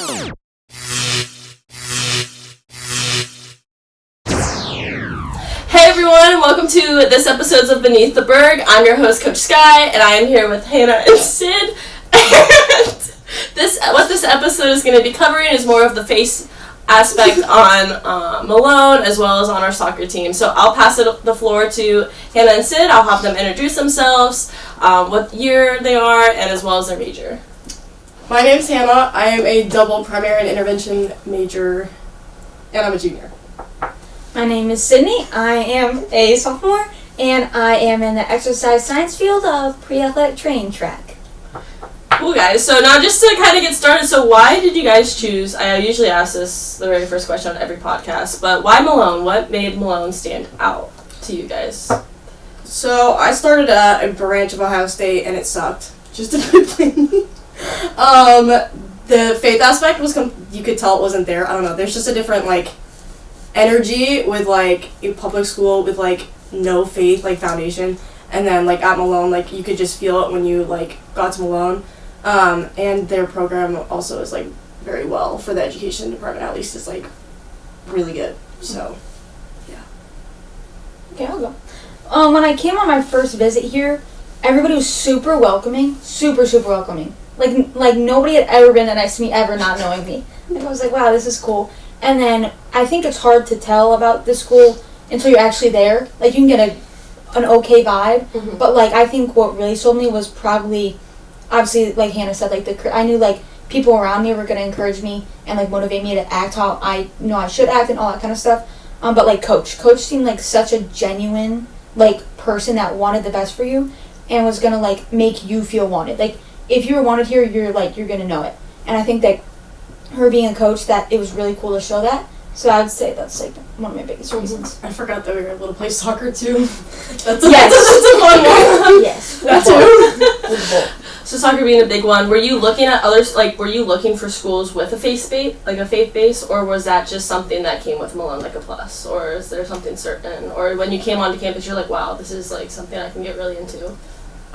Hey everyone, and welcome to this episode of Beneath the Berg. I'm your host, Coach Skye, and I am here with Hannah and Sid. And what this episode is going to be covering is more of the face aspect on Malone as well as on our soccer team. So I'll pass the floor to Hannah and Sid. I'll have them introduce themselves, what year they are, and as well as their major. My name's Hannah. I am a double primary and intervention major, and I'm a junior. My name is Sydney. I am a sophomore, and I am in the exercise science field of pre-athletic training track. Cool, guys. So now just to kind of get started, so why did you guys choose, I usually ask this the very first question on every podcast, but why Malone? What made Malone stand out to you guys? So I started at a branch of Ohio State, and it sucked, just to put it plainly. The faith aspect was, you could tell it wasn't there. I don't know. There's just a different, energy with, a public school with, no faith, foundation. And then, at Malone, you could just feel it when you, got to Malone. And their program also is, very well for the education department, at least is, really good. So, yeah. Okay, I'll go. When I came on my first visit here, everybody was super welcoming. Super, super welcoming. Like nobody had ever been that nice to me ever not knowing me. I was like, wow, this is cool. And then I think it's hard to tell about this school until you're actually there. You can get an okay vibe, but I think what really sold me was probably, obviously, like Hannah said, I knew people around me were gonna encourage me and motivate me to act how I know I should act and all that kind of stuff. But Coach seemed like such a genuine person that wanted the best for you and was gonna make you feel wanted. If you were wanted here, you're gonna know it. And I think that her being a coach, that it was really cool to show that. So I would say that's one of my biggest reasons. I forgot that we were able to play soccer too. That's a fun one. Yes. That too. So soccer being a big one, were you looking at others, were you looking for schools with a faith base, or was that just something that came with Malone, a plus? Or is there something certain? Or when you came onto campus, you're like, wow, this is something I can get really into?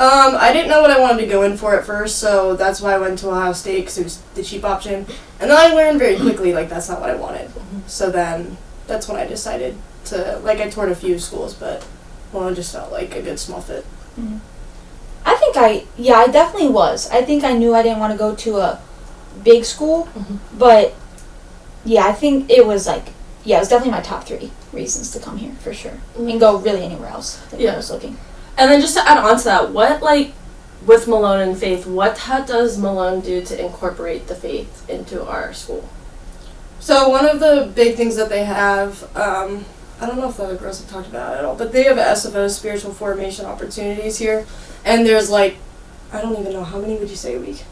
I didn't know what I wanted to go in for at first, so that's why I went to Ohio State, because it was the cheap option. And then I learned very quickly, that's not what I wanted. So then, that's when I decided to, I toured a few schools, but Malone just felt like a good small fit. Mm-hmm. I think I definitely was. I think I knew I didn't want to go to a big school, but, yeah, I think it was, it was definitely my top 3 reasons to come here, for sure. And go really anywhere else that I was looking. And then just to add on to that, what, with Malone and faith, how does Malone do to incorporate the faith into our school? So one of the big things that they have, I don't know if the other girls have talked about it at all, but they have SFO, spiritual formation opportunities here. And there's, I don't even know, how many would you say a week?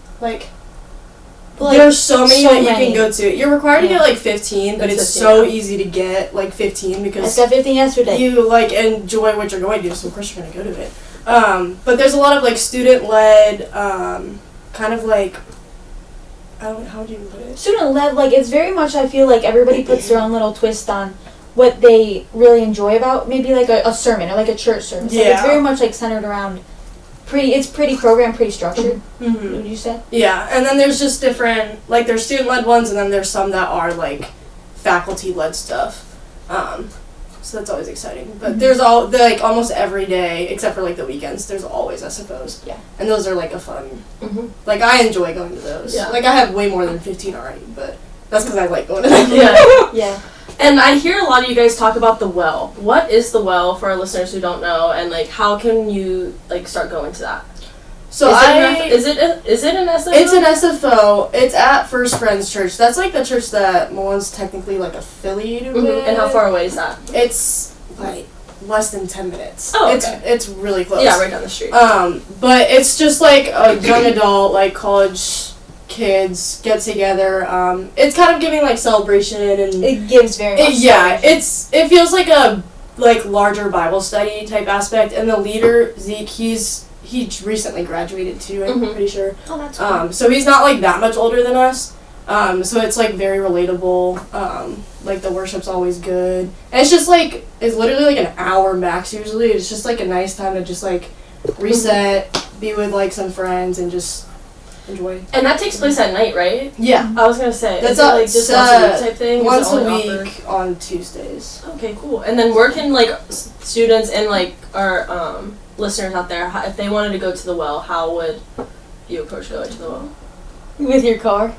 There's so many that you can go to. You're required to get 15, but it's so easy to get 15 because I got 15 yesterday. You enjoy what you're going to do, so of course you're going to go to it. But there's a lot of student-led, kind of I don't know, how would you put it? Student-led, it's very much, I feel everybody puts their own little twist on what they really enjoy about maybe a sermon or a church service. Yeah. It's very much centered around it's pretty programmed, pretty structured. Mm-hmm. Would you say? Yeah, and then there's just different, there's student-led ones, and then there's some that are, faculty-led stuff. So that's always exciting. But there's almost every day, except for, the weekends, there's always SFOs. Yeah. And those are, a fun, I enjoy going to those. Yeah. I have way more than 15 already, but that's because I like going to them. Yeah. Yeah. And I hear a lot of you guys talk about the well. What is the well for our listeners who don't know, and how can you start going to that? So is it an SFO? It's an SFO. It's at First Friends Church. That's the church that Malone's technically affiliated with. And how far away is that? It's less than 10 minutes. Oh, okay. It's really close. Yeah, right down the street. But it's just a young adult, college kids get together. It's kind of giving celebration and it gives very much. It feels like a larger Bible study type aspect, and the leader Zeke, he recently graduated too. I'm pretty sure. Oh, that's cool. So he's not that much older than us. So it's very relatable. The worship's always good, and it's just it's literally an hour max usually. It's just a nice time to just reset, be with some friends, and just enjoy. And that takes place at night, right? Yeah. I was gonna say, That's is it like just once a week type thing? Once Is it a only week offered? on Tuesdays. Okay, cool. And then where can like students and like our listeners out there, if they wanted to go to the well, how would you approach going to the well? With your car.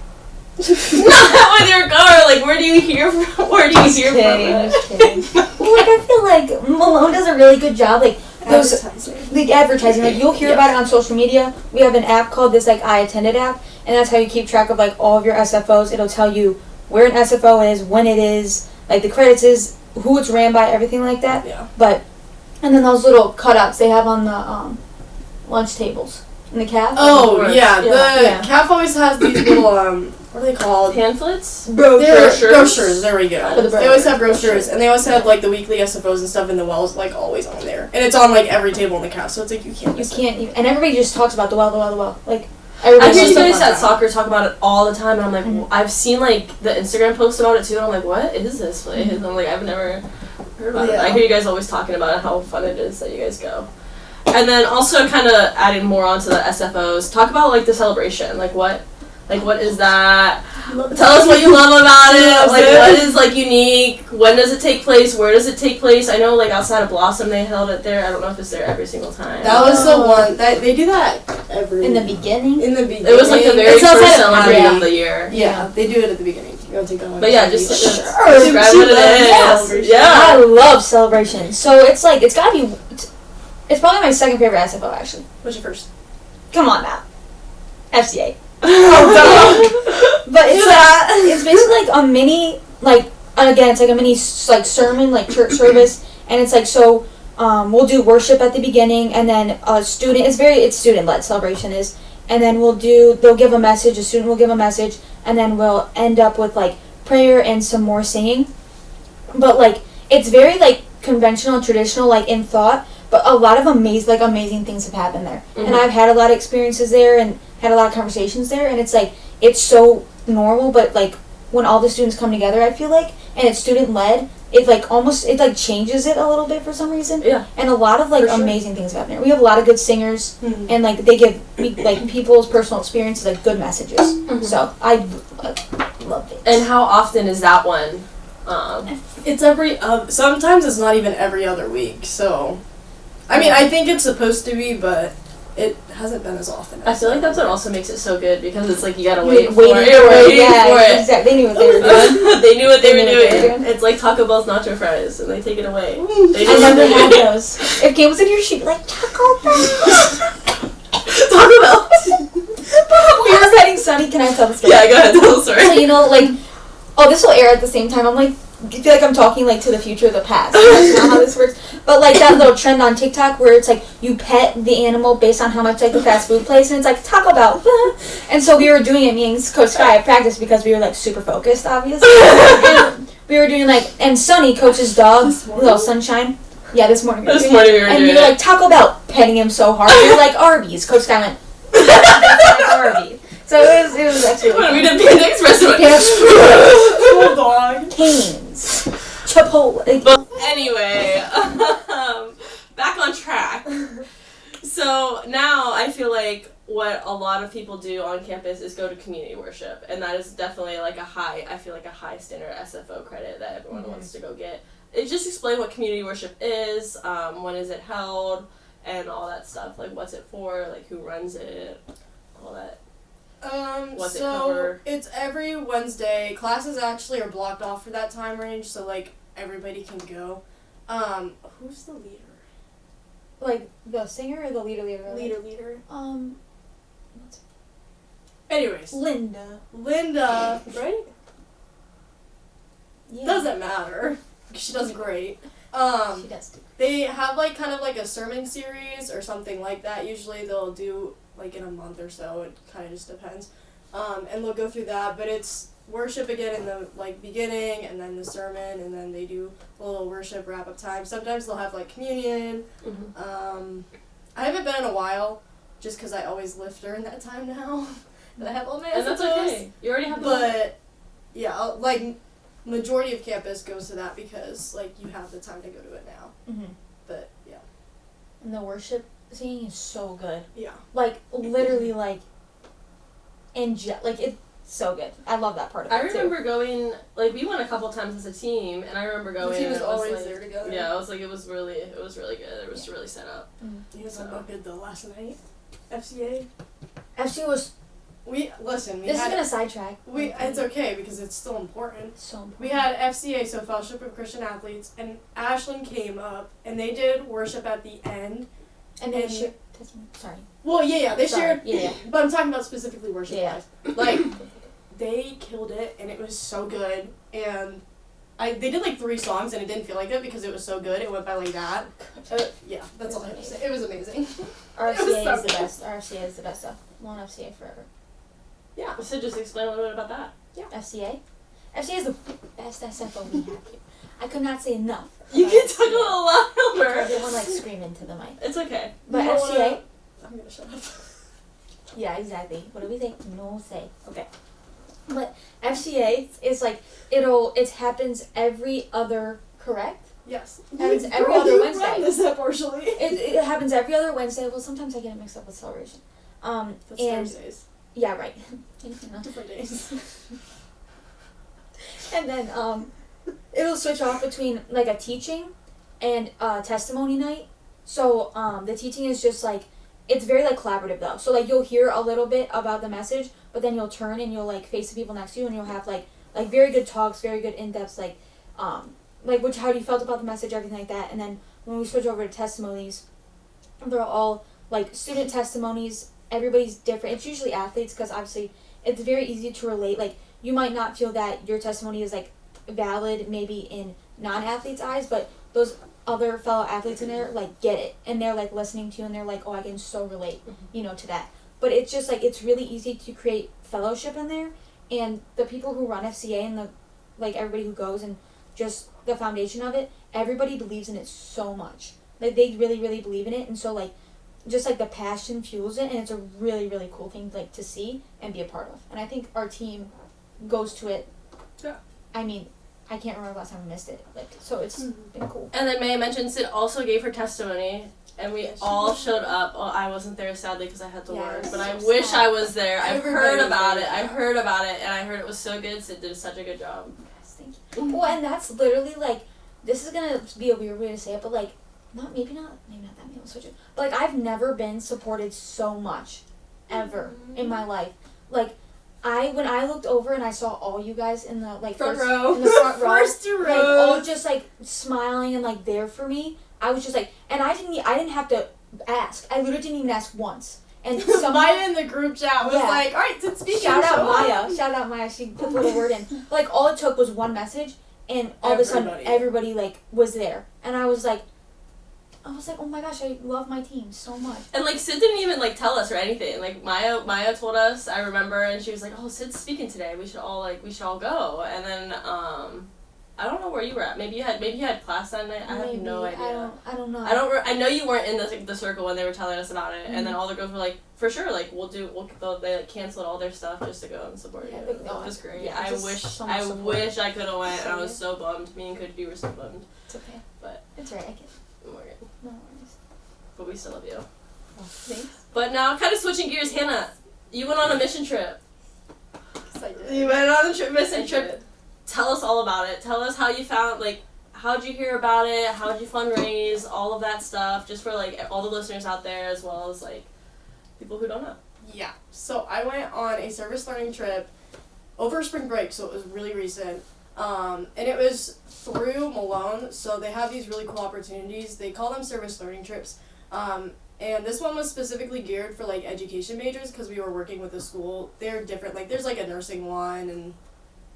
Not with your car. Like, where do you hear from? Where do you hear from? Just kidding. Well, like I feel like Malone does a really good job. Like those the advertising. Like you'll hear about it on social media. We have an app called this like I Attended app, and that's how you keep track of like all of your SFOs. It'll tell you where an SFO is, when it is, like the credits is, who it's ran by, everything like that. Yeah. But and then those little cutouts they have on the lunch tables in the caf. Oh yeah, Yeah. the CAF always has these little what are they called? Pamphlets? They're brochures. There we go. For the They always have brochures, and they always have like the weekly SFOs and stuff in the wells, like always on there, and it's on like every table in the CAF, so it's like you can't. You Miss can't it. even, and everybody just talks about the well. Like I everybody. hear you stuff guys like at that. soccer talk about it all the time, and I'm like, Mhm. I've seen like the Instagram posts about it too, and I'm like, what is this place? And I'm like, I've never heard about it. Yeah. I hear you guys always talking about it, how fun it is that you guys go. And then also kind of adding more onto the SFOs, talk about like the celebration, like what is that? Tell us what you love about it. Like what is like unique? When does it take place? Where does it take place? I know like outside of Blossom they held it there. I don't know if it's there every single time. That was the one that they do that every in the beginning. in the beginning. It was like the very It's outside first of celebrity Patty. of the year. Yeah, they do it at the beginning. You want to take that one? But yeah, just Sure. describe what it is. I Yeah. love celebrations. So it's like it's gotta be. It's probably my second favorite SFO actually. What's your first? Come on now, FCA. Oh, But it's like, it's basically like a mini like again it's like a mini like sermon like church service, and it's like so we'll do worship at the beginning, and then a student it's student led celebration is, and then they'll give a message, a student will give a message, and then we'll end up with like prayer and some more singing. But like it's very like conventional and traditional like in thought, but a lot of amazing things have happened there. Mhm. And I've had a lot of experiences there and had a lot of conversations there, and it's like it's so normal, but like when all the students come together, I feel like, and it's student led, it like changes it a little bit for some reason. Yeah. And a lot of like For sure. amazing things happen there. We have a lot of good singers, and like they give like people's personal experiences like good messages. Mhm. So I loved it. And how often is that one? It's every sometimes it's not even every other week. So, I mean, I think it's supposed to be, but it hasn't been as often. I feel like that's what also makes it so good, because it's like you gotta Waiting wait for it. Yeah, exactly. They knew what they were doing. They knew what they They were knew what they were doing. doing. It's like Taco Bell's nacho fries, and they take it away. They I knew what never they had did. those. If Kate was in here, she'd be like, Taco Bell. Taco Bell. We were petting Sunny. Can I tell the story? Yeah, go ahead. Tell the story. So, you know, like, this will air at the same time. I'm like, I feel like I'm talking like to the future of the past. That's not how this works. But like that little trend on TikTok where it's like you pet the animal based on how much like the fast food place, and it's like Taco Bell. And so we were doing it, me and Coach Skye at practice, because we were like super focused, obviously. And we were doing like, and Sunny, Coach's dog, little Sunshine. Yeah, this morning. This morning we were and doing we were it. like Taco Bell, petting him so hard. We were like Arby's. Coach Skye went. That's like Arby's. So it was actually. When we did Panda Express. Cool dog. Canes. Chipotle. But anyway, back on track. So now I feel like what a lot of people do on campus is go to community worship, and that is definitely like a high standard SFO credit that everyone wants to go get. Just explain what community worship is, when is it held, and all that stuff. Like what's it for, like who runs it, all that. What's it So cover? it's every Wednesday. Classes actually are blocked off for that time range, so like everybody can go. Who's the leader? Like the singer or the leader? Leader. Anyways, Linda. Linda, right? Yeah. Doesn't matter. She does great. She does too. They have like kind of like a sermon series or something like that. Usually they'll do like in a month or so. It kind of just depends. And they'll go through that, but it's worship again in the like beginning, and then the sermon, and then they do a little worship wrap up time. Sometimes they'll have like communion. I haven't been in a while, just because I always lift during that time now. And I have all my And that's SFOs. okay. You already have the But yeah, like majority of campus goes to that because like you have the time to go to it now. Mm-hmm. But yeah. And the worship singing is so good. Yeah. Like literally, like and it's so good. I love that part of it I remember going, like, we went a couple times as a team, and I remember going. The team was and always like, there together. Yeah, it was really good. It was really set up. You guys not good though last night. FCA. FCA was. This is gonna sidetrack. It's okay because it's still important. So important. We had FCA, so Fellowship of Christian Athletes, and Ashland came up, and they did worship at the end. And then sorry. Well, yeah, they shared. Yeah. But I'm talking about specifically worship Yeah. wise. Like, they killed it, and it was so good. And they did like 3 songs, and it didn't feel like it because it was so good. It went by like that. Yeah, that's all I have to say. It was amazing. RCA is the best. RCA is the best stuff. One FCA forever. Yeah. So just explain a little bit about that. Yeah. FCA is the best SFO we have here. I could not say enough. You can talk a little louder. I didn't want to scream into the mic. It's okay. But FCA. I'm gonna shut up. Yeah, exactly. What do we say? No say. Okay. But FCA is it happens every other, correct? Yes. Happens every other Wednesday. Run this up partially. It happens every other Wednesday. Well, sometimes I get it mixed up with Celebration. That's and Thursdays. yeah, right. Different days. And then it'll switch off between like a teaching and testimony night. So the teaching is just like, it's very like collaborative though. So like you'll hear a little bit about the message, but then you'll turn and you'll like face the people next to you, and you'll have like very good talks, very good in-depth how you felt about the message, everything like that. And then when we switch over to testimonies, they're all like student testimonies. Everybody's different. It's usually athletes because obviously it's very easy to relate. Like you might not feel that your testimony is like valid maybe in non-athletes' eyes, but those other fellow athletes in there like get it, and they're like listening to you, and they're like, oh, I can so relate, to that. But it's just like it's really easy to create fellowship in there, and the people who run FCA and everybody who goes and just the foundation of it, everybody believes in it so much. Like they really, really believe in it, and so like just like the passion fuels it, and it's a really, really cool thing like to see and be a part of. And I think our team goes to it. Yeah. I mean, I can't remember last time I missed it. So it's been cool. And then May mentioned Sid also gave her testimony, and we all showed up. Well, I wasn't there sadly because I had to work, but I wish I was there. I've heard about it. I heard about it, and I heard it was so good. Sid did such a good job. Yes, thank you. Well, and that's literally like, this is gonna be a weird way to say it, but like, maybe not that. Maybe I'll switch it. But like, I've never been supported so much, ever in my life. Like, when I looked over and I saw all you guys in the front row, in the front row, first row, like all just like smiling and like there for me, I was just like, and I didn't have to ask. I literally didn't even ask once. And Maya in the group chat was like, all right, Sid speaking. Shout out Maya. She put the little word in. Like all it took was one message, and all of a sudden everybody like was there, and I was like, oh my gosh, I love my team so much. And like Sid didn't even like tell us or anything. Like Maya told us, I remember, and she was like, oh, Sid's speaking today. We should all go. And then I don't know where you were at. Maybe you had class that night. I have no idea. I don't know. I know you weren't in the circle when they were telling us about it. Mm-hmm. And then all the girls were like, for sure, like they like canceled all their stuff just to go and support you. It was great. Yeah, I wish I could have went, and I was so bummed. Me and Coach B were so bummed. It's okay. But it's alright. I get it. Morgan. No worries. But we still love you. Oh, thanks. But now, kind of switching gears, Hannah, you went on a mission trip. Yes, I did. You went on a mission trip. Tell us all about it. Tell us how you found, how'd you hear about it? How'd you fundraise? All of that stuff, just for all the listeners out there, as well as people who don't know. Yeah. So I went on a service learning trip over spring break, so it was really recent. And it was through Malone, so they have these really cool opportunities. They call them service learning trips. And this one was specifically geared for education majors because we were working with a school. They're different. There's a nursing one, and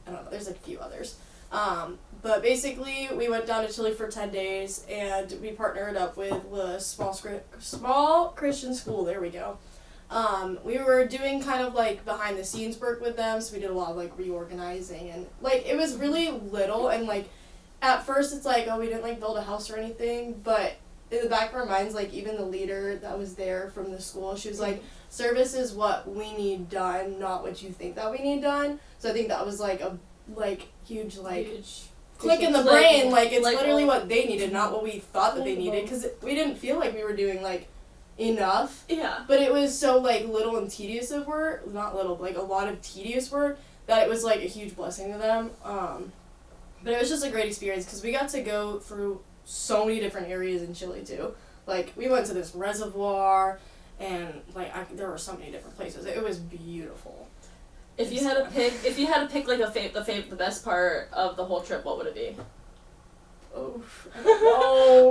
I don't know, there's a few others. But basically we went down to Chile for 10 days, and we partnered up with a small Christian school. There we go. We were doing kind of behind the scenes work with them, so we did a lot of reorganizing, and it was really little, and at first it's oh, we didn't build a house or anything, but in the back of our minds, even the leader that was there from the school, she was service is what we need done, not what you think that we need done. So I think that was a huge click in the brain, it's literally what they needed, not what we thought that they needed, because we didn't feel like we were doing enough. Yeah. But it was so, like, little and tedious of work, not little, but, like, a lot of tedious work, that it was, like, a huge blessing to them. But it was just a great experience, because we got to go through so many different areas in Chile, too. Like, we went to this reservoir, and, like, there were so many different places. It was beautiful. If you had to pick like the best part of the whole trip, what would it be? Oh,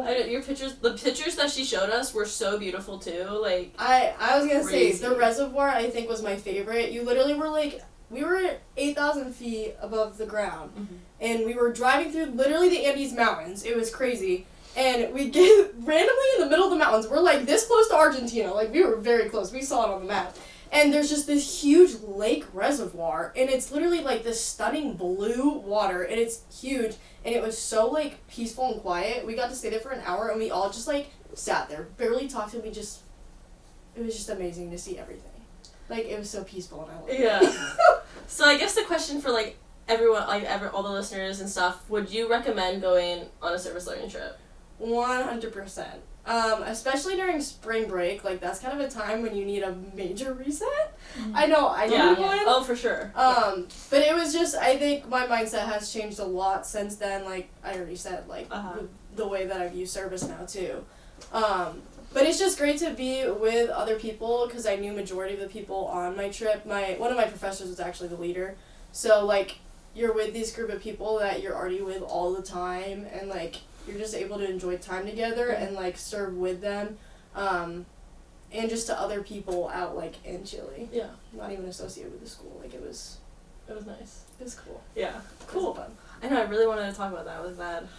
I don't know. The pictures that she showed us were so beautiful too. Like, I was gonna crazy. say the reservoir I think was my favorite. You literally were like, we were at 8,000 feet above the ground, and we were driving through literally the Andes Mountains. It was crazy. And we get randomly in the middle of the mountains. We're like this close to Argentina. Like, we were very close. We saw it on the map. And there's just this huge lake reservoir, and it's literally like this stunning blue water, and it's huge, and it was so like peaceful and quiet. We got to stay there for an hour, and we all just like sat there, barely talked, and it was just amazing to see everything. Like, it was so peaceful, and I loved it. Yeah. So I guess the question for like everyone, like all the listeners and stuff, would you recommend going on a service learning trip? 100%. Especially during spring break, like, that's kind of a time when you need a major reset. I know, I need one. Oh, for sure. But it was just, I think my mindset has changed a lot since then, like I already said, like, the way that I view service now, too. But it's just great to be with other people, because I knew majority of the people on my trip. One of my professors was actually the leader. So, like, you're with this group of people that you're already with all the time, and, like, you're just able to enjoy time together and, like, serve with them, and just to other people out, like, in Chile. Yeah. Not even associated with the school. Like, it was nice. It was cool. Yeah. Cool. It was fun. I know, I really wanted to talk about that. I was glad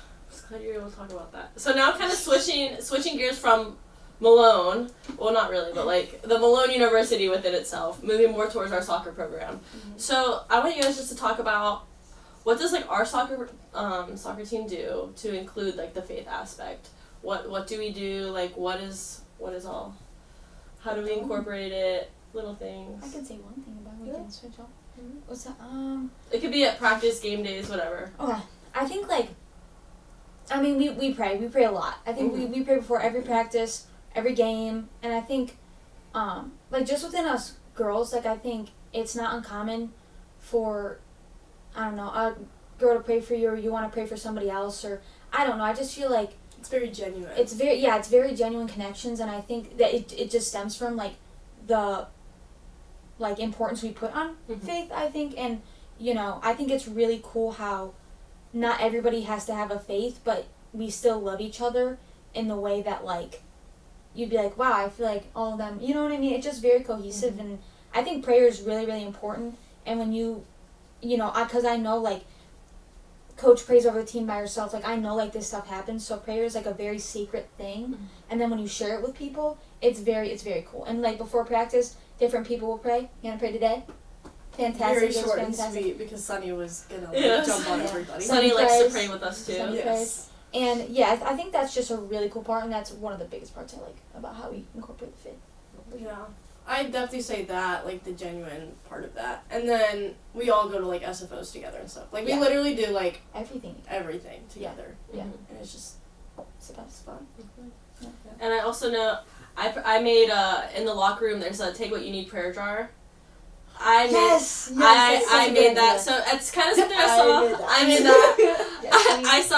you were able to talk about that. So now kind of switching gears from Malone, well, not really, but, like, the Malone University within itself, moving more towards our soccer program. So I want you guys just to talk about what does, like, our soccer team do to include, like, the faith aspect? What do we do? Like, what is all? How do we incorporate it? Little things. I can say one thing about it. We can switch up. What's that? It could be at practice, game days, whatever. Okay. I think, like, I mean, we pray. We pray a lot. I think we pray before every practice, every game, and I think, like, just within us girls, like, I think it's not uncommon for, I don't know, a girl to pray for you, or you want to pray for somebody else, or I don't know. I just feel like it's very genuine. It's very genuine connections, and I think that it just stems from, like, the, like, importance we put on faith, I think, and, you know, I think it's really cool how not everybody has to have a faith, but we still love each other in the way that, like, you'd be like, wow, I feel like all of them, you know what I mean? It's just very cohesive, and I think prayer is really, really important, and when you know, because I know, like, Coach prays over the team by herself. Like, I know, like, this stuff happens. So prayer is, like, a very sacred thing. And then when you share it with people, it's very cool. And, like, before practice, different people will pray. You want to pray today? Fantastic. Very short and sweet, because Sunny was going to jump on everybody. Sunny likes to pray with us, too. Yes. And, yeah, I think that's just a really cool part, and that's one of the biggest parts I like about how we incorporate the faith. Yeah. I'd definitely say that, like, the genuine part of that. And then we all go to, like, SFOs together and stuff. Like, we literally do, like, everything together. Yeah. And it's just, it's fun. Yeah. And I also know, I made, in the locker room, there's a Take What You Need prayer jar. I made that. So it's kind of something I saw. I made that.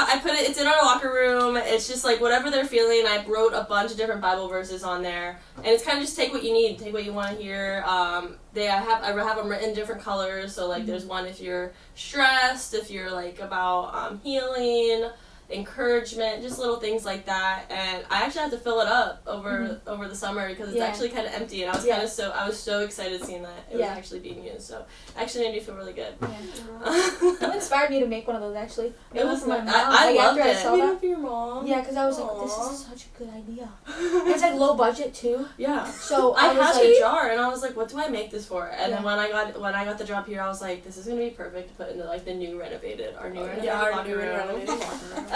I put it, it's in our locker room. It's just like whatever they're feeling. I wrote a bunch of different Bible verses on there. And it's kind of just take what you need, take what you want to hear. I have them written in different colors. So, like, there's one if you're stressed, if you're, like, about healing, encouragement, just little things like that. And I actually had to fill it up over the summer because it's actually kind of empty, and I was so excited seeing that it was actually being used. So it actually made me feel really good. It inspired me to make one of those, actually. It was for my mom. I loved it. I saw that. For your mom. Yeah, because I was like, this is such a good idea. It's like low budget too. Yeah. So I had a jar, and I was like, what do I make this for? And then when I got the job here, I was like, this is gonna be perfect to put into, like, the new renovated locker room.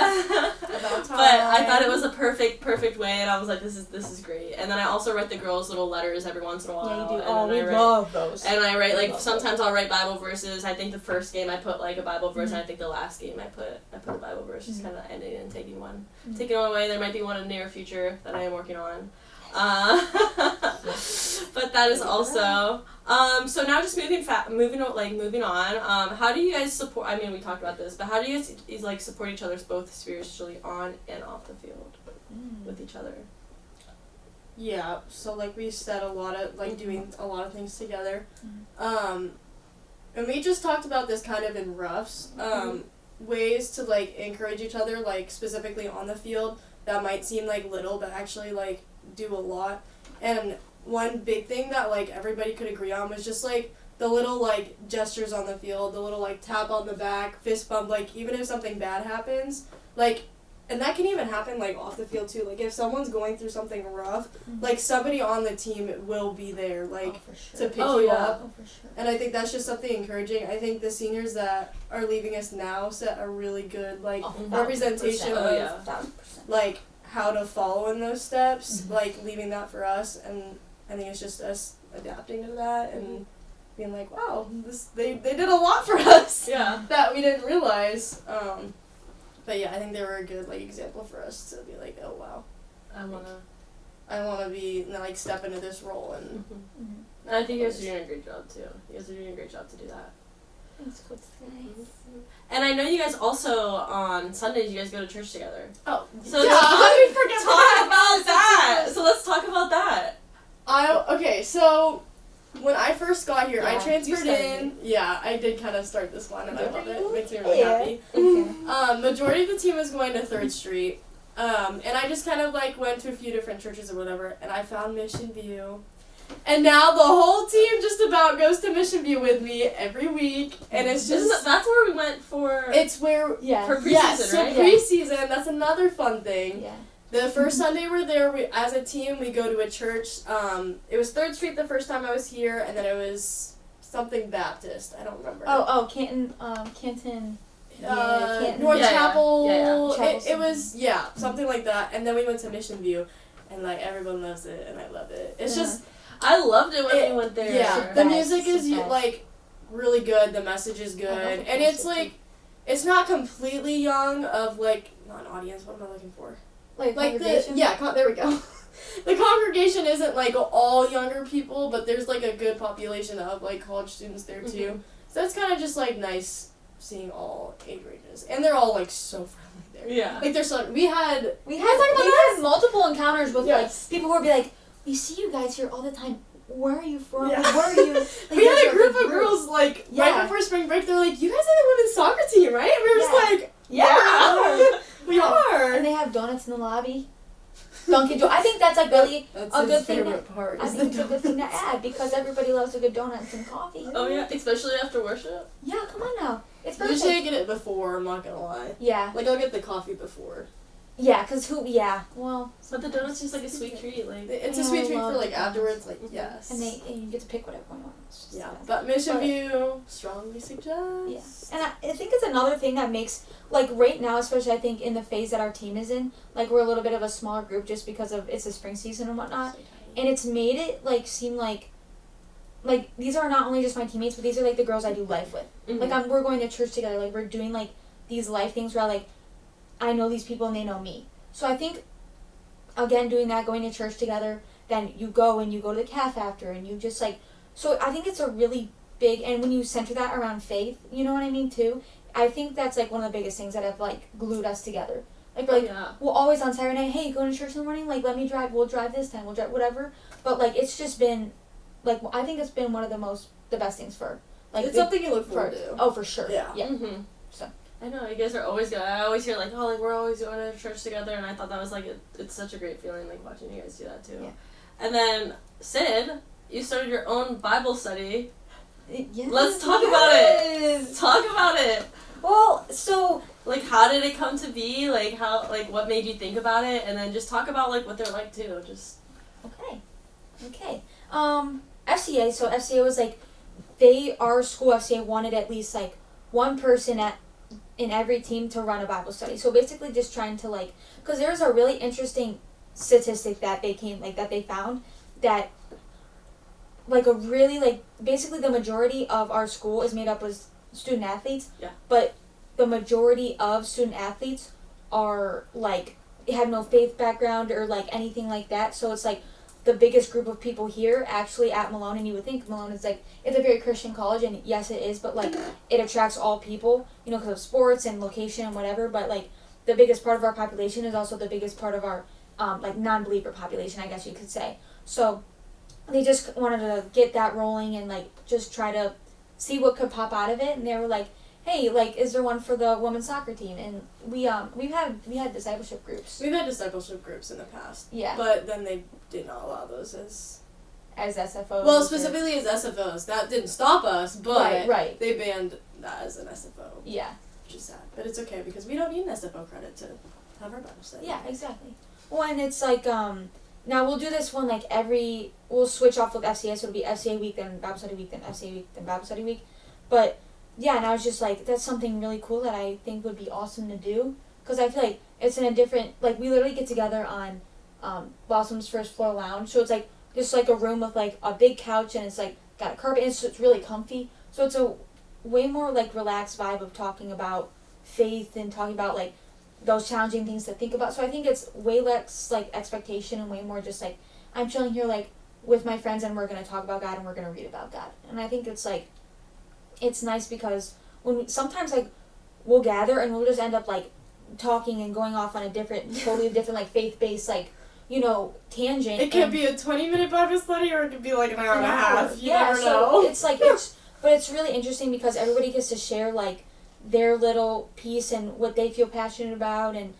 But I thought it was a perfect way, and I was like, this is great. And then I also write the girls little letters every once in a while. Yeah, you do. And we love those. And I write, like, sometimes I'll write Bible verses. I think the first game I put, like, a Bible verse, and I think the last game I put a Bible verse, just kind of ending and taking one away. There might be one in the near future that I am working on. But that is also. So now just moving on. How do you guys support? I mean, we talked about this, but how do you guys like support each other both spiritually on and off the field with each other? Yeah, so like we said, a lot of like doing a lot of things together, and we just talked about this kind of in roughs, ways to like encourage each other, like specifically on the field that might seem like little but actually like do a lot. And one big thing that like everybody could agree on was just like the little like gestures on the field, the little like tap on the back, fist bump, like even if something bad happens, like. And that can even happen, like, off the field, too. Like, if someone's going through something rough, like, somebody on the team will be there, like, to pick you up. Oh, for sure. And I think that's just something encouraging. I think the seniors that are leaving us now set a really good, like, representation of, like, how to follow in those steps, like, leaving that for us. And I think it's just us adapting to that and being like, wow, they did a lot for us that we didn't realize. But yeah, I think they were a good like example for us to be like, oh wow, I wanna be like step into this role and. And I think you guys are doing a great job too. You guys are doing a great job to do that. Thanks, Coach Skye. And I know you guys also on Sundays you guys go to church together. Oh, so how did we forget talk about that? So let's talk about that. Okay, so. When I first got here, I transferred in. Yeah, I did kind of start this one, and I love it. It makes me really happy. Majority of the team was going to 3rd Street, and I just kind of like went to a few different churches or whatever, and I found Mission View, and now the whole team just about goes to Mission View with me every week, and it's just that's where we went for. It's where for preseason, right? So preseason, that's another fun thing. Yeah. The first Sunday we're there, as a team, we go to a church. It was 3rd Street the first time I was here, and then it was something Baptist. I don't remember. Canton. North Chapel. Yeah. It was, something like that. And then we went to Mission View, and, like, everyone loves it, and I love it. It's just... I loved it when we went there. Yeah, the music is, like, really good. The message is good. And it's, like, it's not completely young of, like, not an audience. What am I looking for? Like congregation? There we go. The congregation isn't like all younger people, but there's like a good population of like college students there too. So it's kind of just like nice seeing all age ranges, and they're all like so friendly there. Yeah. Like there's so we had multiple encounters with like people who would be like, we see you guys here all the time. Where are you from? Yeah. Like, where are you? Like, we had a group of girls like right before spring break. They're like, you guys are the women's soccer team, right? And we were just like, we are. And they have donuts in the lobby. Dunkin' Donuts. I think that's like really that's a good thing. Part I think it's a good thing to add because everybody loves a good donuts and coffee. Oh yeah, especially after worship. Yeah, come on now. It's perfect. Usually I get it before. I'm not gonna lie. Yeah. Like I'll get the coffee before. Yeah, well. But the donut's just like a sweet treat. Like it's a sweet treat for like afterwards. Like yes. And you get to pick whatever one you want. Yeah, but Mission View strongly suggest. Yeah, and I think it's another thing that makes like right now, especially I think in the phase that our team is in, like we're a little bit of a smaller group just because of it's the spring season and whatnot, and it's made it like seem like these are not only just my teammates, but these are like the girls I do life with. Like we're going to church together. Like we're doing like these life things where like I know these people and they know me. So I think, again, doing that, going to church together, then you go to the cafe after, and you just, like... So I think it's a really big... And when you center that around faith, you know what I mean, too? I think that's, like, one of the biggest things that have, like, glued us together. Like, we'll always on Saturday night, hey, going to church in the morning? Like, let me drive. We'll drive this time. We'll drive whatever. But, like, it's just been... Like, I think it's been one of the best things for... Like, it's something you look forward to. Oh, for sure. Yeah. So... I know, you guys are always good. I always hear, like, oh, like, we're always going to church together, and I thought that was, like, it's such a great feeling, like, watching you guys do that, too. Yeah. And then, Sid, you started your own Bible study. Yes. Let's talk about it. Talk about it. Well, so... Like, how did it come to be? Like, what made you think about it? And then just talk about, like, what they're like, too. Just... Okay. FCA, so FCA was, like, our school FCA wanted at least, like, one person in every team to run a Bible study. So basically just trying to like, because there's a really interesting statistic that they found that like a really like, basically the majority of our school is made up of student athletes. Yeah. But the majority of student athletes are like, have no faith background or like anything like that. So it's like the biggest group of people here actually at Malone, and you would think Malone is like, it's a very Christian college, and yes it is, but like it attracts all people, you know, because of sports and location and whatever, but like the biggest part of our population is also the biggest part of our like non-believer population, I guess you could say. So they just wanted to get that rolling and like just try to see what could pop out of it, and they were like, hey, like, is there one for the women's soccer team? And we had discipleship groups. We've had discipleship groups in the past. Yeah. But then they did not allow those as SFOs. Well, specifically as SFOs. That didn't stop us, but right. they banned that as an SFO. Yeah. Which is sad. But it's okay because we don't need an SFO credit to have our Bible study. Yeah, exactly. Well, and it's like, now we'll do this one like we'll switch off with FCA, so it'll be FCA week, then Bible study week, then FCA week, then Bible study week. But yeah, and I was just like, that's something really cool that I think would be awesome to do. Because I feel like it's in a different, like, we literally get together on Blossom's first floor lounge. So it's like, just like a room with like a big couch, and it's like got a carpet, and it's really comfy. So it's a way more like relaxed vibe of talking about faith and talking about like those challenging things to think about. So I think it's way less like expectation and way more just like, I'm chilling here like with my friends, and we're going to talk about God, and we're going to read about God. And I think it's like, it's nice because sometimes like we'll gather and we'll just end up like talking and going off on a totally different like faith-based like, you know, tangent. It could be a 20-minute Bible study, or it could be like an hour and a half. You never know. It's like but it's really interesting because everybody gets to share like their little piece and what they feel passionate about, and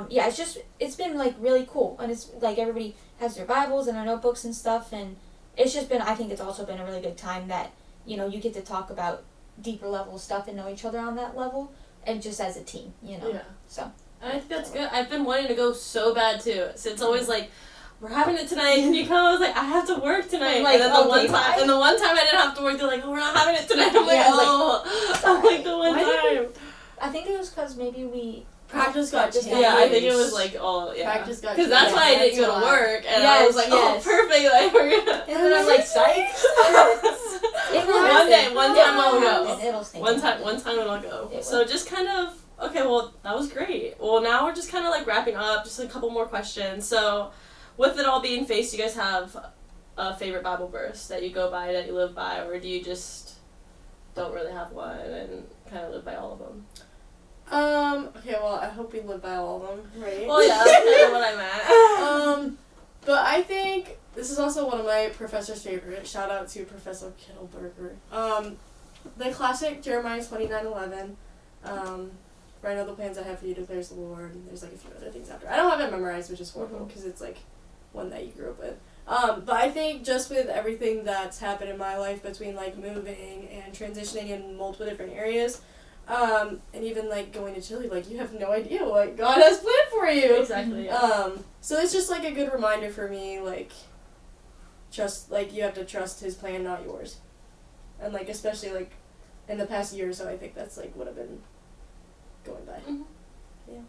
yeah, it's been like really cool, and it's like everybody has their Bibles and their notebooks and stuff, and it's just been, I think it's also been a really good time that, you know, you get to talk about deeper level stuff and know each other on that level, and just as a team, you know. Yeah. So. I think that's good. I've been wanting to go so bad too. So it's always like, we're having it tonight. Can you come? I was like, I have to work tonight. Like, and then the one time I didn't have to work, they're like, oh, we're not having it tonight. I'm like, I'm like the one time. I think it was because maybe we practice got changed. Yeah, I think it was like practice got changed. Because that's why I didn't go to work, and I was like, oh, perfect. Like we're gonna. And then I'm like, psych. One time I'll go. It'll stay. One time I'll go. So just kind of. Okay, well, that was great. Well, now we're just kind of, like, wrapping up. Just a couple more questions. So, with it all being faced, do you guys have a favorite Bible verse that you go by, that you live by, or do you just don't really have one and kind of live by all of them? Okay, well, I hope we live by all of them, right? Well, yeah, that's kind of what I meant. But I think this is also one of my professor's favorites. Shout out to Professor Kittelberger. The classic Jeremiah 29:11. For I know the plans I have for you, declares the Lord, and there's like a few other things after. I don't have it memorized, which is horrible, because it's like one that you grew up with. But I think just with everything that's happened in my life between like moving and transitioning in multiple different areas, and even like going to Chile, like you have no idea what God has planned for you. Exactly. Yeah. So it's just like a good reminder for me, like, trust, like you have to trust His plan, not yours. And like especially like in the past year or so, I think that's like what I've been going by. Mm-hmm. Yeah.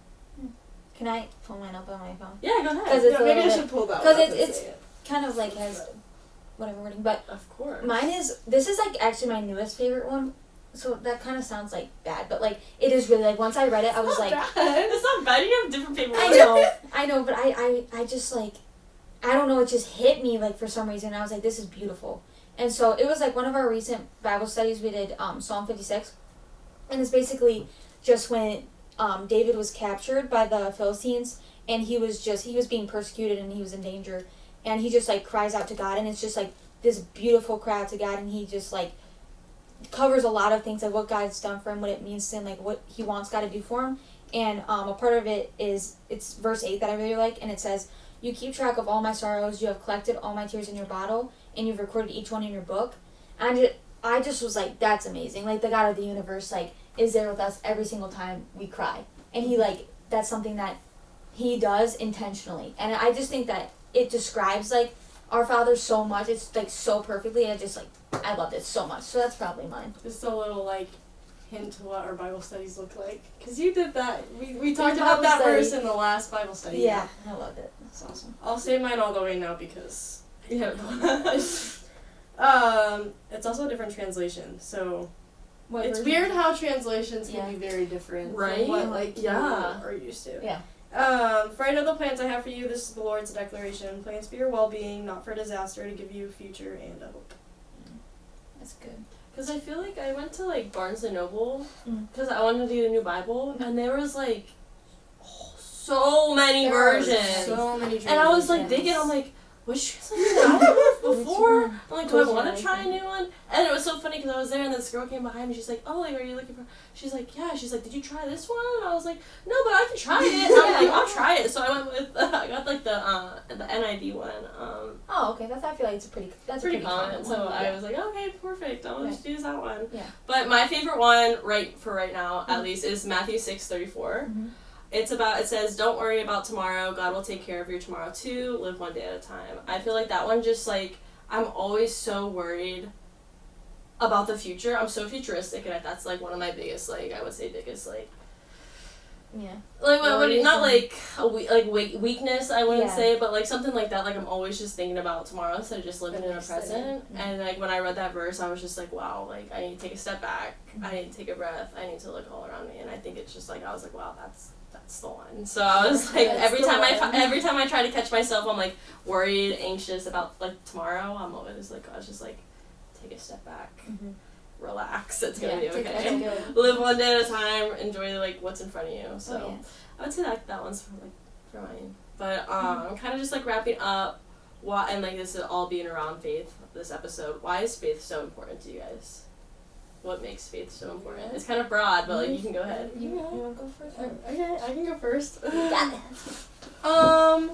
Can I pull mine up on my phone? Yeah, go ahead. It's maybe I should pull that one. Because it's kind of like has whatever wording, but of course. This is like actually my newest favorite one. So that kind of sounds like bad, but like it is really like once I read it, I was like, it's not bad. You have different favorite I know, but I just like, I don't know, it just hit me like for some reason. I was like, this is beautiful. And so it was like one of our recent Bible studies. We did Psalm 56, and it's basically just when David was captured by the Philistines, and he was being persecuted and he was in danger, and he just like cries out to God, and it's just like this beautiful cry out to God, and he just like covers a lot of things, like what God's done for him, what it means to him, like what he wants God to do for him. And a part of it is, it's verse 8 that I really like, and it says, "You keep track of all my sorrows, you have collected all my tears in your bottle, and you've recorded each one in your book." And I just was like, that's amazing. Like the God of the universe like is there with us every single time we cry, and he like, that's something that he does intentionally. And I just think that it describes like our Father so much. It's like so perfectly. I loved it so much. So that's probably mine. Just a little like hint to what our Bible studies look like, because you did that. We talked about that verse in the last Bible study. Yeah, I loved it. That's awesome. I'll say mine all the way now because it's also a different translation. So it's weird how translations can be very different right? from what like you are used to. Yeah. For I know the plans I have for you, this is the Lord's declaration. Plans for your well-being, not for disaster, to give you a future and a hope. That's good. Because I feel like I went to like Barnes and Noble because I wanted to get a new Bible, and there was like so many versions. So many and I was like digging. I'm like, which is like that before? I'm like, do I want to try a new one? And it was so funny because I was there and this girl came behind me. She's like, oh, like, are you looking for? She's like, yeah. She's like, did you try this one? And I was like, no, but I can try it. And I'm like, I'll try it. So I went with I got like the NIV one. Oh, okay. I feel like it's that's pretty common. So I was like, okay, perfect. I'll just use that one. Yeah. But my favorite one right now at least is Matthew 6:34. Mm-hmm. It says, don't worry about tomorrow. God will take care of your tomorrow too. Live one day at a time. I feel like that one just like, I'm always so worried about the future. I'm so futuristic, and that's like one of my biggest, like, I would say biggest, like, yeah. Like, not like a weakness, I wouldn't say, but like something like that. Like, I'm always just thinking about tomorrow instead of just living in the present. Mm-hmm. And like when I read that verse, I was just like, wow, like I need to take a step back. Mm-hmm. I need to take a breath. I need to look all around me. And I think it's just like, I was like, wow, that's the one. So I was like, every time I try to catch myself, I'm like worried, anxious about like tomorrow. I'm always like, I was just like, take a step back. Mm-hmm. Relax, it's gonna be okay. Live one day at a time, enjoy like what's in front of you. So I would say that one's for mine. But I'm kind of just like wrapping up and like this is all being around faith, this episode. Why is faith so important to you guys? What makes faith so important? It's kind of broad, but like you can go ahead. You want to go first? Okay, I can go first. Got it.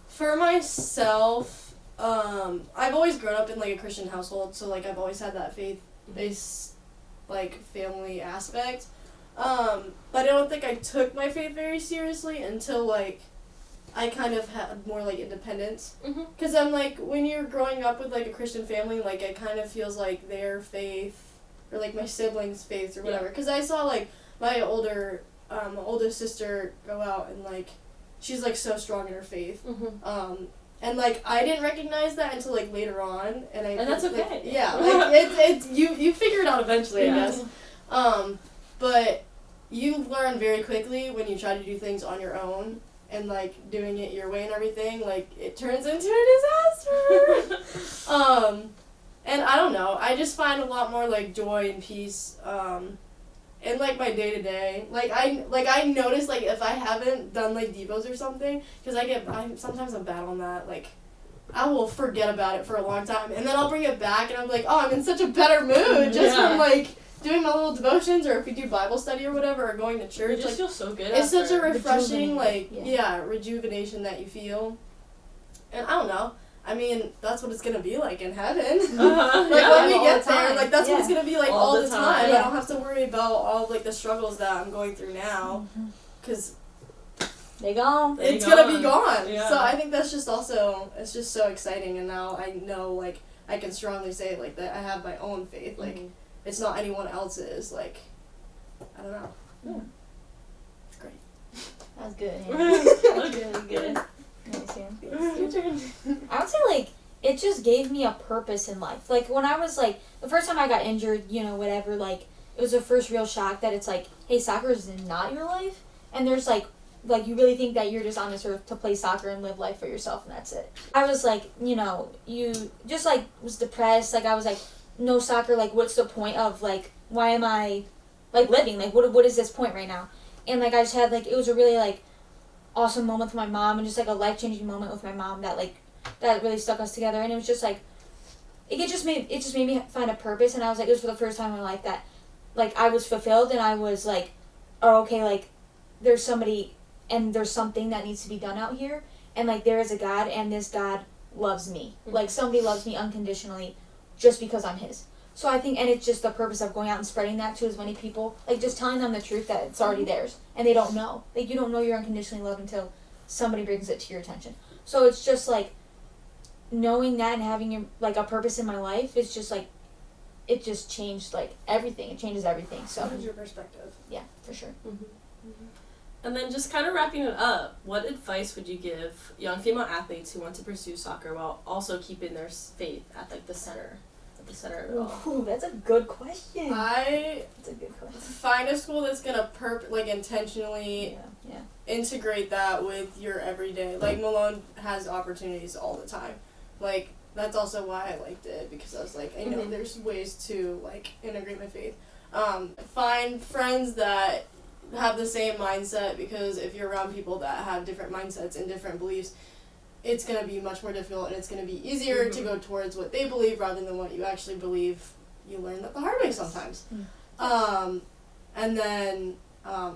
For myself, I've always grown up in like a Christian household, so like I've always had that faith-based like family aspect. But I don't think I took my faith very seriously until like I kind of had more like independence. Because I'm like, when you're growing up with like a Christian family, like it kind of feels like their faith or like my siblings' faiths or whatever. Because I saw like my oldest sister go out and like she's like so strong in her faith. And like I didn't recognize that until like later on, and that's okay. Like, yeah, like it's you figure it out eventually, I guess. But you learn very quickly when you try to do things on your own and like doing it your way and everything, like it turns into a disaster. And I don't know, I just find a lot more like joy and peace in like my day to day. Like I notice like if I haven't done like devos or something, because sometimes I'm bad on that. Like I will forget about it for a long time, and then I'll bring it back, and I'm like, oh, I'm in such a better mood just from like doing my little devotions, or if we do Bible study or whatever, or going to church. You just feel so good. It's such a refreshing rejuvenation that you feel, and I don't know. I mean, that's what it's going to be like in heaven. When we get there, like, that's what it's going to be like all the time. I don't have to worry about all of, like, the struggles that I'm going through now. Because it's going to be gone. Yeah. So I think that's just also, it's just so exciting. And now I know, like, I can strongly say, like, that I have my own faith. Like, it's not anyone else's. Like, I don't know. Yeah. It's great. That was good. Good. Your turn. I would say like it just gave me a purpose in life. Like when I was like the first time I got injured, whatever, like it was the first real shock that it's like, hey, soccer is not your life, and there's like you really think that you're just on this earth to play soccer and live life for yourself and that's it. I was like, you just like was depressed. Like I was like, no soccer. Like what's the point of like why am I like living? Like what is this point right now? And like I just had like it was a really like awesome moment with my mom, and just like a life-changing moment with my mom that really stuck us together. And it was just like it just made me find a purpose. And I was like, it was for the first time in my life that like I was fulfilled, and I was like, oh, okay, like there's somebody and there's something that needs to be done out here, and like there is a God, and this God loves me. Like somebody loves me unconditionally just because I'm his. So I think, and it's just the purpose of going out and spreading that to as many people, like just telling them the truth that it's already theirs, and they don't know. Like you don't know you're unconditionally loved until somebody brings it to your attention. So it's just like knowing that and having like a purpose in my life is just like, it just changed like everything. It changes everything. So changes your perspective. Yeah, for sure. And then just kind of wrapping it up, what advice would you give young female athletes who want to pursue soccer while also keeping their faith at like the center of it all? Ooh, that's a good question. That's a good question. Find a school that's gonna intentionally integrate that with your everyday. Like, Malone has opportunities all the time. Like, that's also why I liked it, because I was like, I know there's ways to, like, integrate my faith. Find friends that have the same mindset, because if you're around people that have different mindsets and different beliefs, it's going to be much more difficult, and it's going to be easier to go towards what they believe rather than what you actually believe. You learn that the hard way sometimes. And then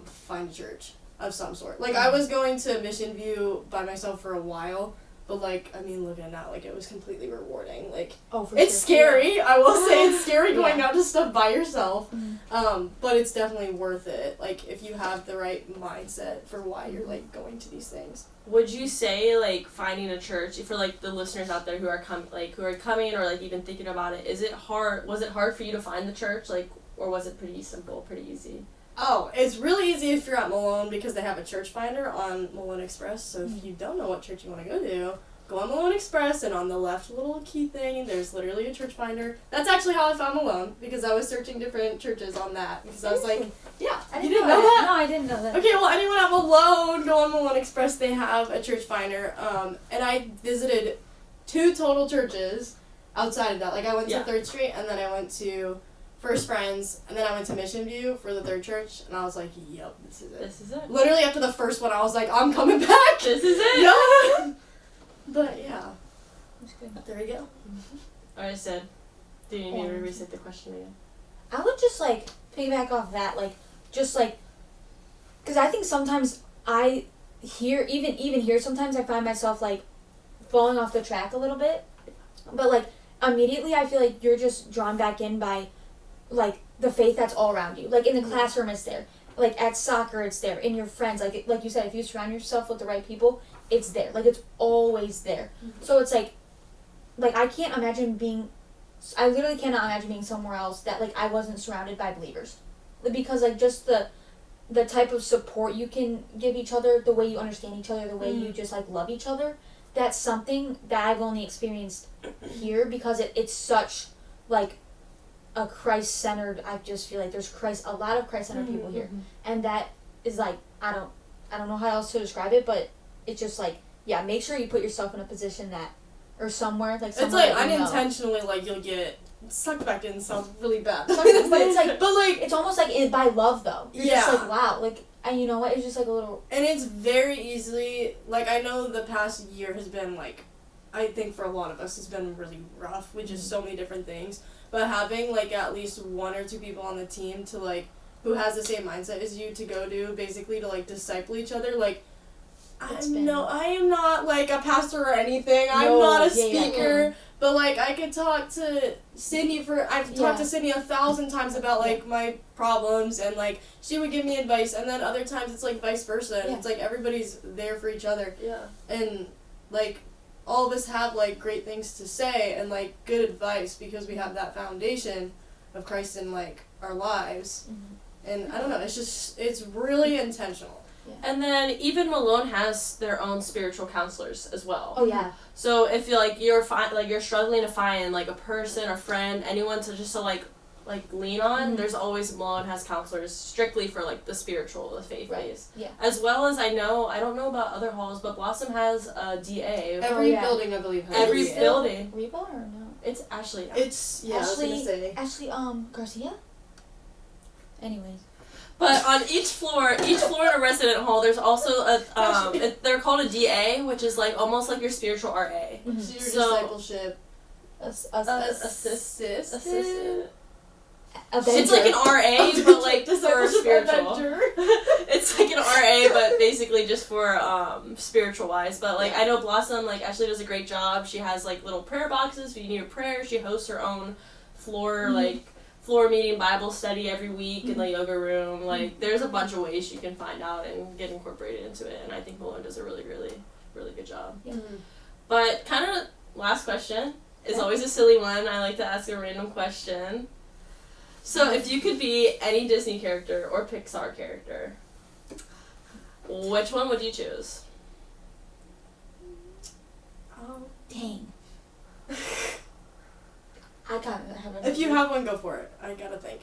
find a church of some sort. Like, I was going to Mission View by myself for a while, but, like, I mean, looking at it, like, it was completely rewarding. Like, it's scary. I will say it's scary going out to stuff by yourself, but it's definitely worth it, like, if you have the right mindset for why you're, like, going to these things. Would you say, like, finding a church, for, like, the listeners out there who are coming or, like, even thinking about it, was it hard for you to find the church, like, or was it pretty simple, pretty easy? Oh, it's really easy if you're at Malone, because they have a church finder on Malone Express, so if you don't know what church you want to go on Malone Express, and on the left little key thing, there's literally a church finder. That's actually how I found Malone, because I was searching different churches on that, because I was like, yeah, you didn't know that? No, I didn't know that. Okay, well, anyone at Malone, go on Malone Express, they have a church finder, and I visited 2 total churches outside of that. Like, I went to 3rd Street, and then I went to First Friends, and then I went to Mission View for the 3rd church, and I was like, yep, this is it. This is it. Literally after the first one, I was like, I'm coming back! This is it! Yeah! But, yeah. That's good. There we go. Alright, Sid. Do you need me to reset the question again? I would just, like, piggyback off that, like, just, like, because I think sometimes I hear, even here, sometimes I find myself, like, falling off the track a little bit, but, like, immediately I feel like you're just drawn back in by, like, the faith that's all around you. Like, in the classroom, it's there. Like, at soccer, it's there. In your friends, like you said, if you surround yourself with the right people, it's there. Like, it's always there. So it's like, I can't imagine I literally cannot imagine being somewhere else that, like, I wasn't surrounded by believers. Because, like, just the type of support you can give each other, the way you understand each other, the way you just, like, love each other, that's something that I've only experienced here, because it's such, like, a Christ-centered, I just feel like there's a lot of Christ-centered people here, and that is, like, I don't know how else to describe it, but it's just, like, yeah, make sure you put yourself in a position or somewhere, like, somewhere it's, like, unintentionally, like, you'll get sucked back in, sounds really bad. But it's, like, it's almost, like, by love, though. You're just, like, wow, like, and you know what, it's just, like, a little... And it's very easily, like, I know the past year has been, like, I think for a lot of us it's been really rough with just so many different things, but having, like, at least 1 or 2 people on the team to, like, who has the same mindset as you to go to, basically to, like, disciple each other, like, I am not, like, a pastor or anything, I'm not a speaker, but, like, I could talk to Sydney I've talked to Sydney 1,000 times about, like, my problems, and, like, she would give me advice, and then other times it's, like, vice versa, and it's, like, everybody's there for each other, and, like, all of us have, like, great things to say, and, like, good advice, because we have that foundation of Christ in, like, our lives, and, I don't know, it's really intentional. Yeah. And then even Malone has their own spiritual counselors as well. Oh yeah. So if you're you're struggling to find, like, a person, a friend, anyone to like lean on, there's always Malone has counselors strictly for, like, the faith base. Yeah. As well as I don't know about other halls, but Blossom has a DA. Every building, I believe, has every a DA. building. Reba or no? It's Ashley. It's I was gonna say. Ashley Garcia. Anyways. But on each floor in a resident hall, there's also they're called a DA, which is, like, almost like your spiritual RA. So your discipleship assistant. Avenger. It's like an RA, but, like, for spiritual. It's like an RA, but basically just for spiritual wise. But, like, I know Blossom, like, Ashley does a great job. She has, like, little prayer boxes if you need a prayer. She hosts her own floor meeting Bible study every week in the yoga room. Like, there's a bunch of ways you can find out and get incorporated into it, and I think Malone does a really, really, really good job. Yeah. But kind of last question is always a silly one. I like to ask a random question. So if you could be any Disney character or Pixar character, which one would you choose? Oh, dang. I kind of have If you have one, go for it. I gotta think.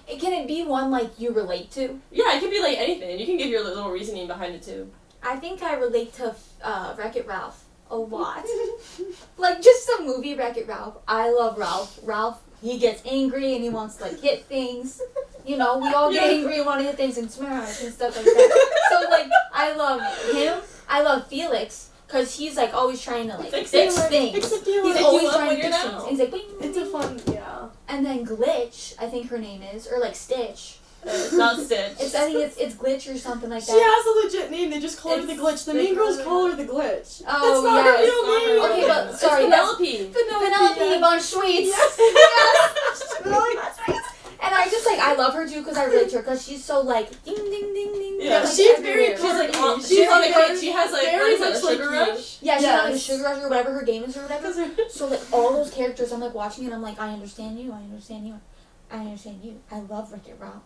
Can it be one like you relate to? Yeah, it could be like anything. You can give your little reasoning behind it too. I think I relate to Wreck-It Ralph a lot. Like, just the movie Wreck-It Ralph. I love Ralph. Ralph, he gets angry and he wants to, like, hit things. You know, we all get angry and want to hit things and smash and stuff like that. So, like, I love him. I love Felix, because he's, like, always trying to, like, fix things. He's always trying to fix things. And he's like, bing, It's a fun, yeah. And then Glitch, I think her name is, or, like, Stitch. It's not Stitch. I think it's Glitch or something like that. She has a legit name. They just call her the Glitch. The Mean Girls call her the Glitch. Oh, that's not her yes. real name. Okay, but sorry, Penelope. Penelope von Schweetz. Yes. Yes. And I just I love her too because I relate to her because she's so like ding ding ding ding. Yeah, like, she's everywhere. very she's on the kid. She has like very what is it, much a sugar like you. rush. Yeah, she's Yes. on like a sugar rush or whatever her game is or whatever. So like all those characters, I'm like watching it. I'm like, I understand you. I understand you. I understand you. I love Wreck-It Ralph.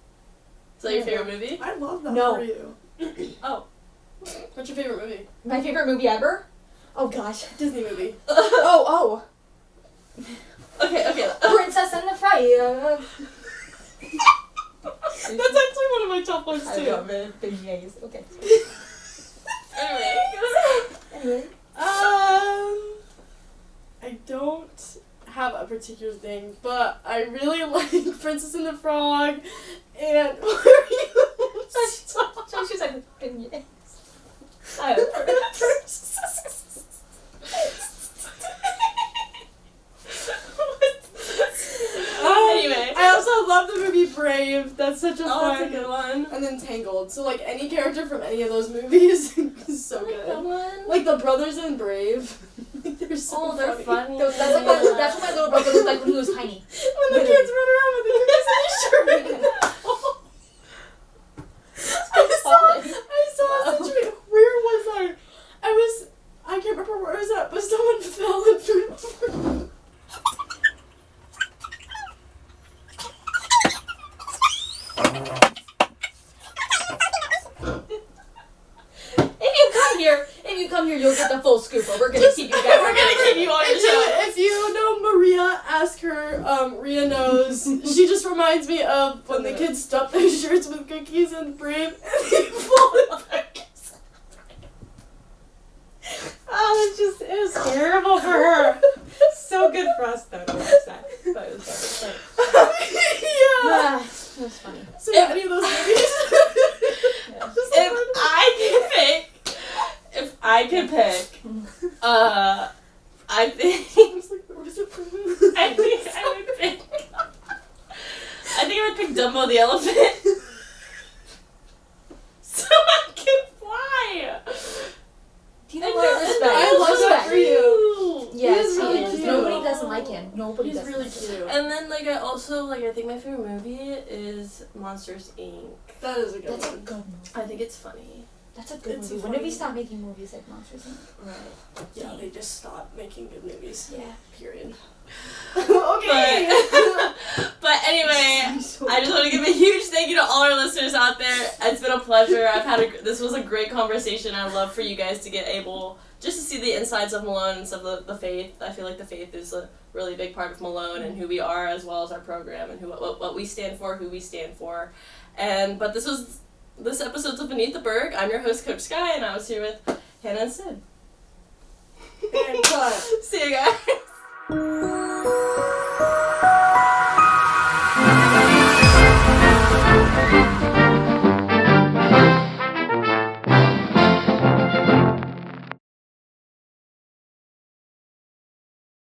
Is that your favorite movie? I love that No. for you. Oh. What's your favorite movie? My favorite movie ever? Oh gosh. Disney movie. Oh. Okay. Princess and the Frog. That's actually one of my top ones I too. love it. Big yays. Okay. Anyway. I don't have a particular thing, but I really like Princess and the Frog, and what are you? So she's like, big yays. Anyway. I also love the movie Brave. That's such a fun. That's a good one. And then Tangled. So like any character from any of those movies is so That good. one. Like the brothers in Brave. They're so They're funny. That's what my little brother looked like when he was tiny. When the kids run around with the cookies in their shirt. I saw such a where was I? I can't remember where I was at, but someone fell and threw. If you come here, you'll get the full scoop. But we're gonna keep you guys. We're gonna keep you on your show. If you know Maria, ask her. Ria knows. She just reminds me of when the kids stuff their shirts with cookies and Brave and they fall back. Oh, it was terrible for her. So good for us though to watch that. But it was fun. Yeah. That was funny. So yeah, any of those movies. If I could pick, I think I would pick Dumbo the elephant. So I can fly. Do you know what? Respect. I love that for you. Yes, He is really he is. cute. Nobody doesn't like him. Nobody He's doesn't really like him. cute. And then I also I think my favorite movie is Monsters Inc. That is a good That's a one. good movie. I think it's funny. That's a good It's movie. a When did we funny- stop making movies like Monsters Inc? Right. Yeah, they just stopped making good movies. Yeah. Period. Okay. But anyway, I just want to give a huge thank you to all our listeners out there. It's been a pleasure. This was a great conversation. I'd love for you guys to get able just to see the insides of Malone and stuff of the faith. I feel like the faith is a really big part of Malone and who we are, as well as our program and what we stand for, who we stand for. But this episode's of Beneath the Berg. I'm your host, Coach Skye, and I was here with Hannah and Sid. And cut. See you guys.